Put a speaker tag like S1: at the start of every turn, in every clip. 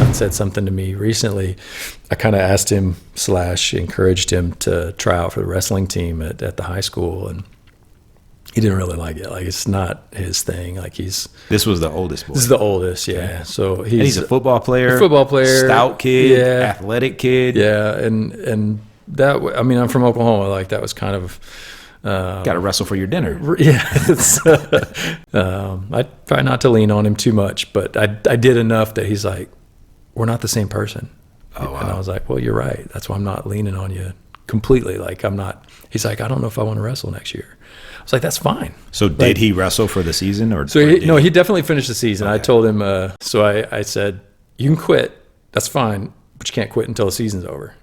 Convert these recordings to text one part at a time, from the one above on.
S1: son said something to me recently. I kind of asked him / encouraged him to try out for the wrestling team at the high school, and he didn't really like it. Like, it's not his thing. Like,
S2: This was the oldest boy.
S1: This is the oldest, yeah. So
S2: he's a football player.
S1: Stout
S2: kid, athletic kid.
S1: Yeah, and that, I mean, I'm from Oklahoma. Like, that was kind of
S2: got to wrestle for your dinner.
S1: Yeah. I try not to lean on him too much, but I did enough that he's like, we're not the same person.
S2: Oh, wow.
S1: And I was like, well, you're right. That's why I'm not leaning on you completely. Like, I'm not. He's like, I don't know if I want to wrestle next year. I was like, that's fine.
S2: So did he wrestle for the season?
S1: He definitely finished the season. Okay. I told him, I said, you can quit. That's fine, but you can't quit until the season's over.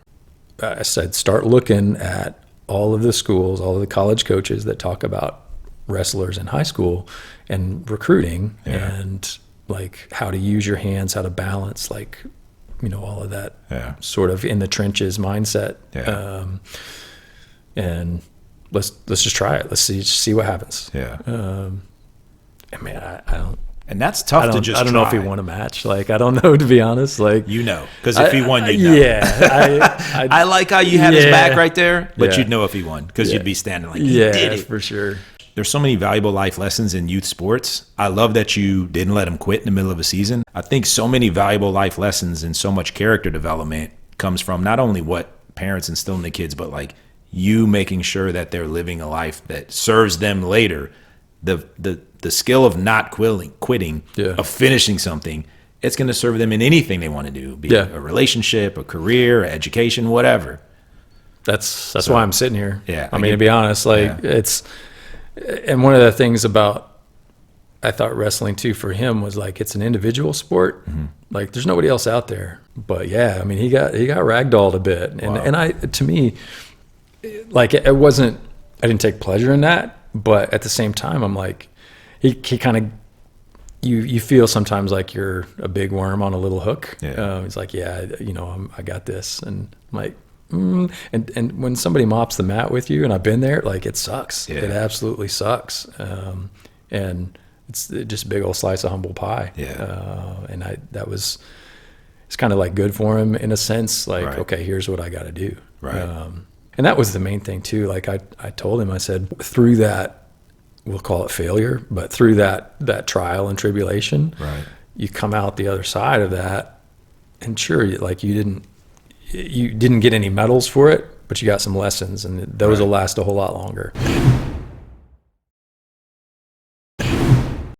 S1: I said, start looking at all of the schools, all of the college coaches that talk about wrestlers in high school and recruiting and like how to use your hands, how to balance, like, you know, all of that sort of in the trenches mindset. And let's just try it. Let's see what happens. I mean, I don't.
S2: And that's tough to just try.
S1: I don't know if he won a match. Like, I don't know, to be honest. Like,
S2: you know, because if he won, you'd know.
S1: Yeah.
S2: I like how you had his back right there, but you'd know if he won because you'd be standing like, he did it.
S1: For sure.
S2: There's so many valuable life lessons in youth sports. I love that you didn't let him quit in the middle of a season. I think so many valuable life lessons and so much character development comes from not only what parents instill in the kids, but like you making sure that they're living a life that serves them later. The skill of not quitting, of finishing something, it's going to serve them in anything they want to do, be it a relationship, a career, education, whatever.
S1: That's why I'm sitting here.
S2: Yeah,
S1: I mean, to be honest, like it's, and one of the things about, I thought wrestling too for him was like, it's an individual sport. Mm-hmm. Like, there's nobody else out there. But yeah, I mean, he got ragdolled a bit, and to me, like, it wasn't, I didn't take pleasure in that. But at the same time, I'm like, he kind of, you feel sometimes like you're a big worm on a little hook. He's like, I got this. And I'm like, and when somebody mops the mat with you, and I've been there, like, it sucks. It absolutely sucks. And it's just a big old slice of humble pie. And it's kind of like good for him in a sense, like, okay, here's what I got to do. And that was the main thing too. Like, I told him, I said, through that, we'll call it failure, but through that trial and tribulation, you come out the other side of that, and sure, like, you didn't get any medals for it, but you got some lessons, and those will last a whole lot longer.